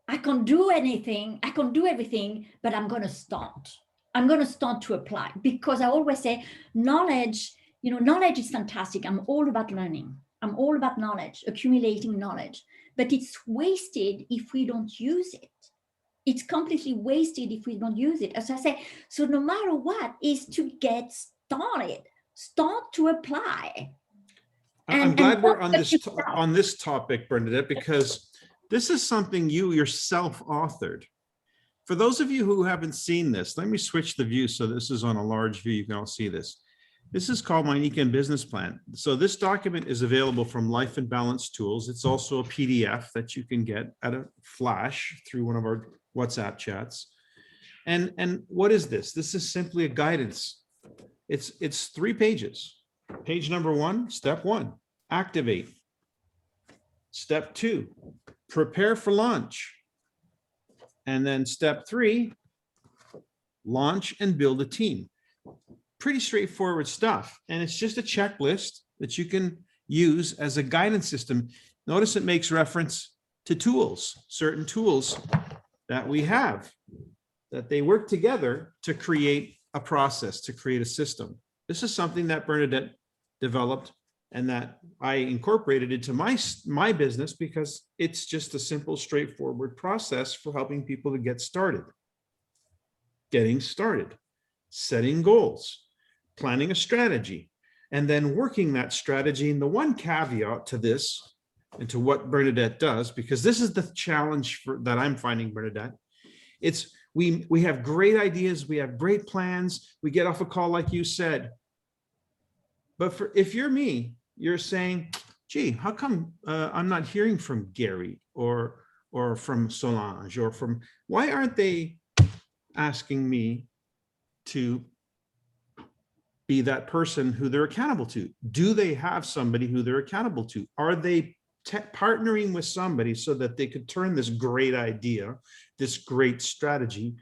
I can't do anything, I can't do everything, but I'm going to start. I'm going to start to apply because I always say knowledge, knowledge is fantastic. I'm all about learning. I'm all about knowledge, accumulating knowledge, but it's wasted if we don't use it. It's completely wasted if we don't use it. As I say, so no matter what is to get started, start to apply. I'm glad we're on this topic, Bernadette, because this is something you yourself authored. For those of you who haven't seen this, let me switch the view so this is on a large view. You can all see this. This is called my Nikken business plan. So this document is available from Life and Balance Tools. It's also a PDF that you can get at a flash through one of our WhatsApp chats. And what is this? This is simply a guidance. It's 3 pages. Page number 1, step 1, activate. Step 2, prepare for launch. And then step 3, launch and build a team. Pretty straightforward stuff. And it's just a checklist that you can use as a guidance system. Notice it makes reference to tools, certain tools that we have, that they work together to create a process, to create a system. This is something that Bernadette developed and that I incorporated into my business because it's just a simple, straightforward process for helping people to get started. Getting started, setting goals, planning a strategy, and then working that strategy. And the one caveat to this and to what Bernadette does, because this is the challenge that I'm finding, Bernadette, it's we have great ideas, we have great plans, we get off a call like you said. But if you're me, you're saying, gee, how come I'm not hearing from Gary or from Solange or from, why aren't they asking me to be that person who they're accountable to? Do they have somebody who they're accountable to? Are they partnering with somebody so that they could turn this great idea, this great strategy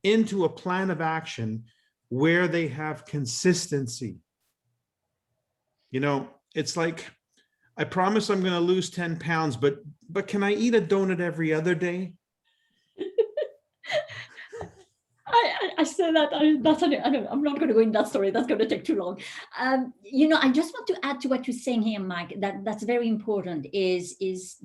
into a plan of action where they have consistency? It's like, I promise I'm going to lose 10 pounds, but can I eat a donut every other day? I say that, I'm not going to go in that story. That's going to take too long. I just want to add to what you're saying here, Mike, that's very important is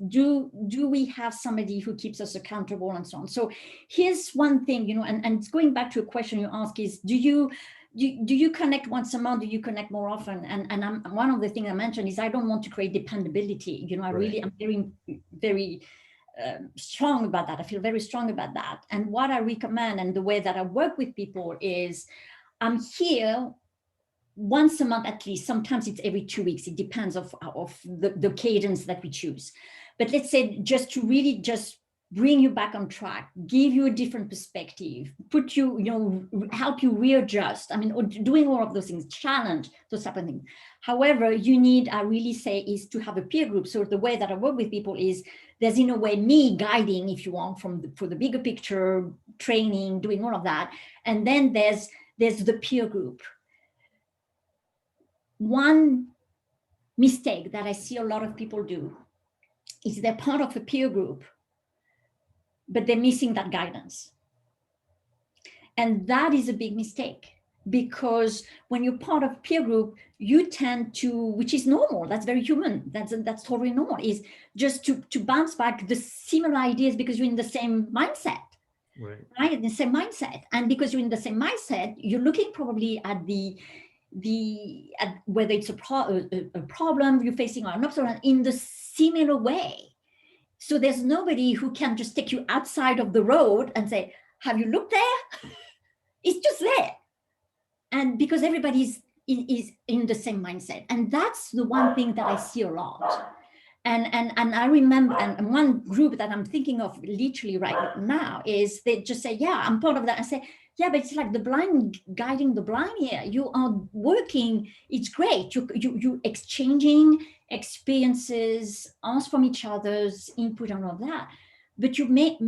do we have somebody who keeps us accountable and so on? So here's one thing, and it's going back to a question you ask is, do you connect once a month? Do you connect more often? And one of the things I mentioned is I don't want to create dependability. I'm very, very strong about that. I feel very strong about that. And what I recommend and the way that I work with people is I'm here once a month at least. Sometimes it's every 2 weeks. It depends of the cadence that we choose. But let's say just to really just bring you back on track, give you a different perspective, put you, help you readjust. I mean, or doing all of those things, challenge those type of things. However, you need, I really say, is to have a peer group. So the way that I work with people is there's in a way me guiding, if you want, for the bigger picture, training, doing all of that. And then there's the peer group. One mistake that I see a lot of people do is they're part of a peer group, but they're missing that guidance. And that is a big mistake, because when you're part of a peer group, you tend to, which is normal, that's very human, that's totally normal, is just to bounce back the similar ideas because you're in the same mindset. Right? In the same mindset. And because you're in the same mindset, you're looking probably at at whether it's a problem you're facing or an obstacle in the similar way. So there's nobody who can just take you outside of the road and say, have you looked there? It's just there. And because everybody's is in the same mindset. And that's the one thing that I see a lot. And I remember, and one group that I'm thinking of literally right now is they just say, yeah, I'm part of that. I say, yeah, but it's like the blind guiding the blind here. You are working, it's great. You exchanging experiences, ask from each other's input and all that, but you may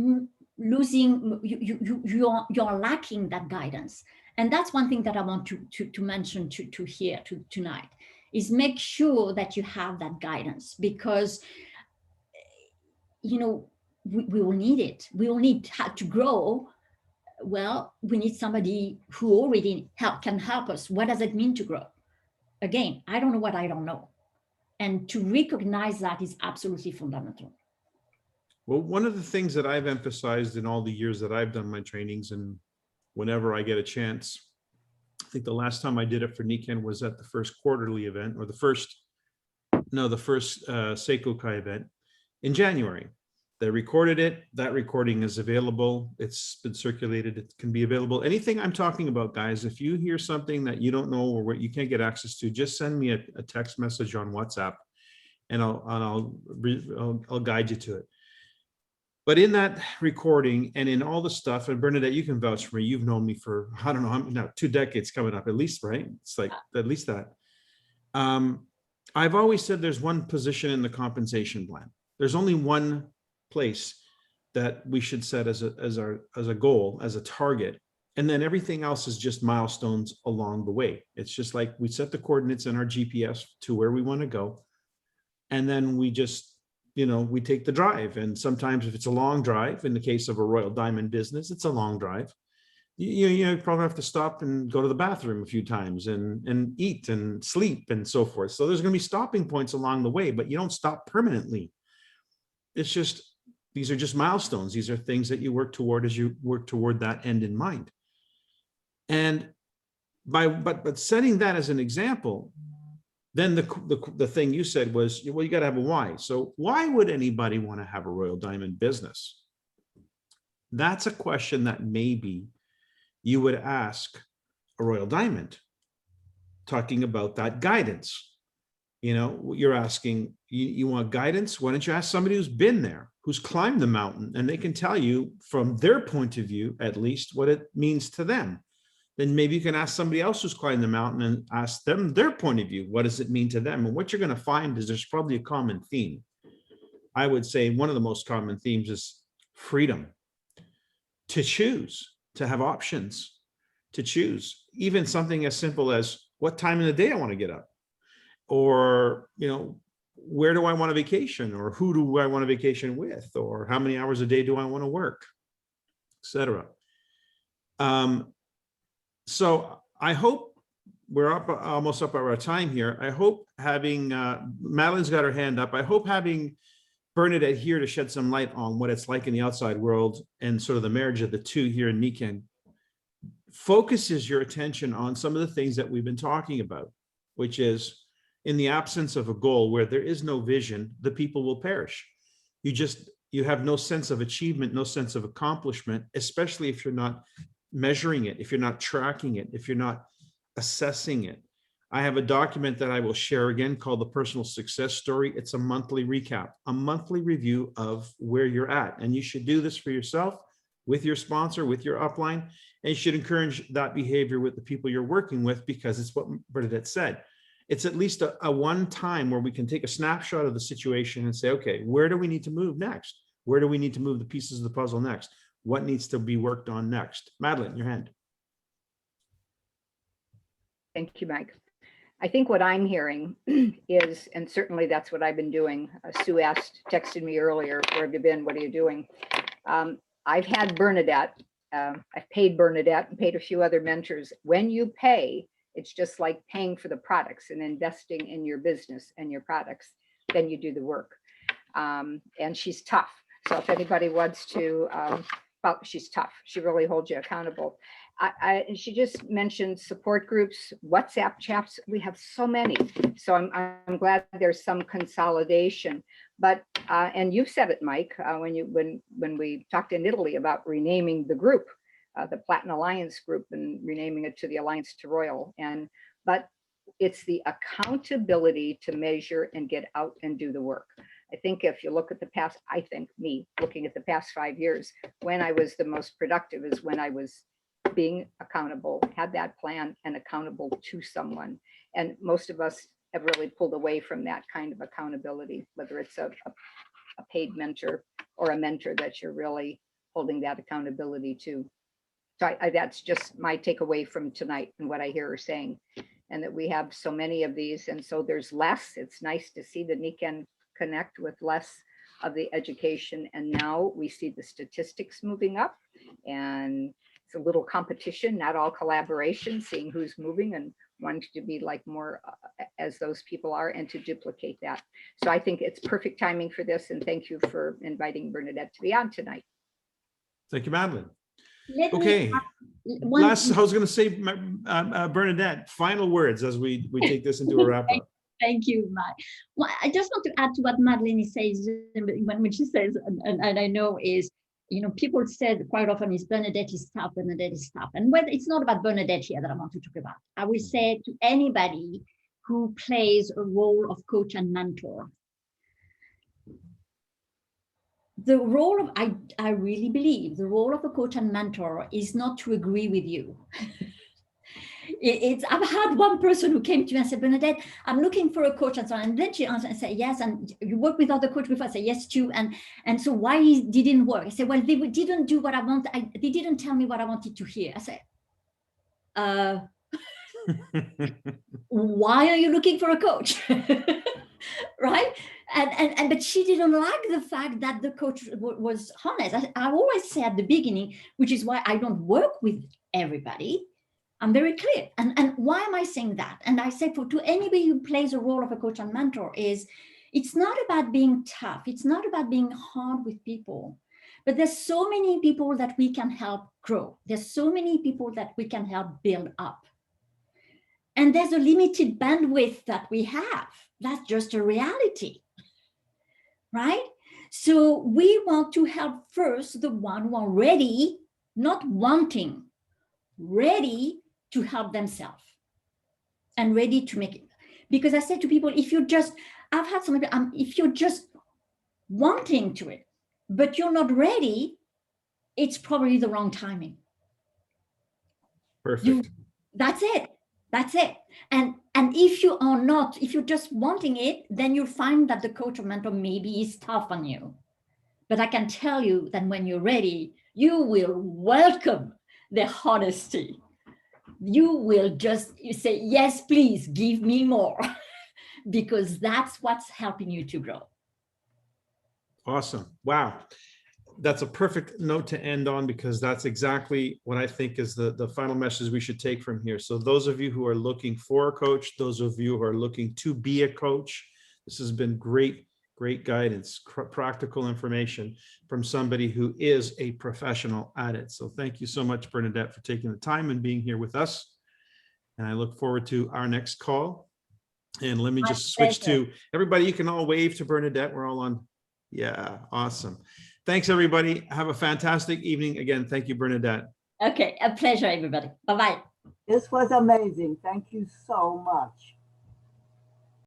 losing, you're lacking that guidance. And that's one thing that I want to mention to here tonight, is make sure that you have that guidance, because, we will need it. We will need to grow. Well, we need somebody who already can help us. What does it mean to grow? Again, I don't know what I don't know. And to recognize that is absolutely fundamental. Well, one of the things that I've emphasized in all the years that I've done my trainings, and whenever I get a chance, I think the last time I did it for Nikken was at the first quarterly event, or the first Seiko Kai event in January. They recorded it. That recording is available. It's been circulated. It can be available. Anything I'm talking about, guys, if you hear something that you don't know or what you can't get access to, just send me a text message on WhatsApp, and I'll guide you to it. But in that recording and in all the stuff, and Bernadette, you can vouch for me. You've known me for, I don't know, now 2 decades coming up at least, right? It's like at least that. I've always said there's one position in the compensation plan. There's only one place that we should set as a goal, as a target. And then everything else is just milestones along the way. It's just like we set the coordinates in our GPS to where we want to go. And then we just, we take the drive. And sometimes if it's a long drive, in the case of a Royal Diamond business, it's a long drive. You probably have to stop and go to the bathroom a few times and eat and sleep and so forth. So there's going to be stopping points along the way, but you don't stop permanently. It's just, these are just milestones. These are things that you work toward as you work toward that end in mind. And but setting that as an example, then the thing you said was, well, you got to have a why. So why would anybody want to have a Royal Diamond business? That's a question that maybe you would ask a Royal Diamond, talking about that guidance. You're asking, you want guidance? Why don't you ask somebody who's been there, who's climbed the mountain, and they can tell you from their point of view, at least, what it means to them. Then maybe you can ask somebody else who's climbed the mountain and ask them their point of view. What does it mean to them? And what you're going to find is there's probably a common theme. I would say one of the most common themes is freedom, to choose, to have options, to choose, even something as simple as what time in the day I want to get up, or, where do I want to vacation, or who do I want to vacation with, or how many hours a day do I want to work, etc. So I hope we're almost up our time here. I hope having, Madeline's got her hand up. I hope having Bernadette here to shed some light on what it's like in the outside world and sort of the marriage of the two here in Nikken focuses your attention on some of the things that we've been talking about, which is, in the absence of a goal, where there is no vision, the people will perish. You just, you have no sense of achievement, no sense of accomplishment, especially if you're not measuring it, if you're not tracking it, if you're not assessing it. I have a document that I will share again called the Personal Success Story. It's a monthly recap, a monthly review of where you're at. And you should do this for yourself, with your sponsor, with your upline, and you should encourage that behavior with the people you're working with, because it's what Bernadette said. It's at least a one time where we can take a snapshot of the situation and say, okay, where do we need to move next? Where do we need to move the pieces of the puzzle next? What needs to be worked on next? Madeline, your hand. Thank you, Mike. I think what I'm hearing is, and certainly that's what I've been doing. Sue texted me earlier, where have you been? What are you doing? I've had Bernadette, I've paid Bernadette and paid a few other mentors. When you pay, it's just like paying for the products and investing in your business and your products, then you do the work. And she's tough. So if anybody wants to, well, she's tough. She really holds you accountable. She just mentioned support groups, WhatsApp chats. We have so many. So I'm glad there's some consolidation. But and you said it, Mike, when we talked in Italy about renaming the group, the Platinum Alliance group, and renaming it to the Alliance to Royal. But it's the accountability to measure and get out and do the work. I think if you look at the past, I think me looking at the past 5 years, when I was the most productive is when I was being accountable, had that plan and accountable to someone. And most of us have really pulled away from that kind of accountability, whether it's a paid mentor or a mentor that you're really holding that accountability to. So that's just my takeaway from tonight and what I hear her saying, and that we have so many of these. And so there's less. It's nice to see the Nikken connect with less of the education. And now we see the statistics moving up, and it's a little competition, not all collaboration, seeing who's moving and wanting to be like more as those people are, and to duplicate that. So I think it's perfect timing for this. And thank you for inviting Bernadette to be on tonight. Thank you, Madeline. Let me Okay. add one- Last, I was going to say, Bernadette, final words as we take this into a wrap up. Thank you, Mike. Well, I just want to add to what Madeline says when she says, and I know is, you know, people said quite often is Bernadette is tough, Bernadette is tough. And when it's not about Bernadette here that I want to talk about. I will say to anybody who plays a role of coach and mentor, the role of, I really believe the role of a coach and mentor is not to agree with you. I've had one person who came to me and said, Bernadette, I'm looking for a coach and so on. And then she answered and said, yes. And you work with other coaches before? I said, yes, too. And so why it didn't work? I said, well, they didn't do what I want. They didn't tell me what I wanted to hear. I said, why are you looking for a coach? Right? But she didn't like the fact that the coach was honest. I always say at the beginning, which is why I don't work with everybody. I'm very clear. And why am I saying that? And I say to anybody who plays a role of a coach and mentor is, it's not about being tough. It's not about being hard with people, but there's so many people that we can help grow. There's so many people that we can help build up. And there's a limited bandwidth that we have. That's just a reality, right? So we want to help first the one who are ready, not wanting, ready to help themselves and ready to make it. Because I said to people, if you're just, I've had some people, if you're just wanting to it, but you're not ready, it's probably the wrong timing. Perfect. That's it. That's it. And if you are not, if you're just wanting it, then you'll find that the coach or mentor maybe is tough on you. But I can tell you that when you're ready, you will welcome the honesty. You will just say, yes, please give me more, because that's what's helping you to grow. Awesome. Wow. That's a perfect note to end on, because that's exactly what I think is the final message we should take from here. So those of you who are looking for a coach, those of you who are looking to be a coach, this has been great guidance, practical information from somebody who is a professional at it. So thank you so much, Bernadette, for taking the time and being here with us. And I look forward to our next call. And let me just switch to everybody. You can all wave to Bernadette. We're all on Yeah, awesome. Thanks, everybody. Have a fantastic evening. Again, thank you, Bernadette. Okay, a pleasure, everybody. Bye-bye. This was amazing. Thank you so much.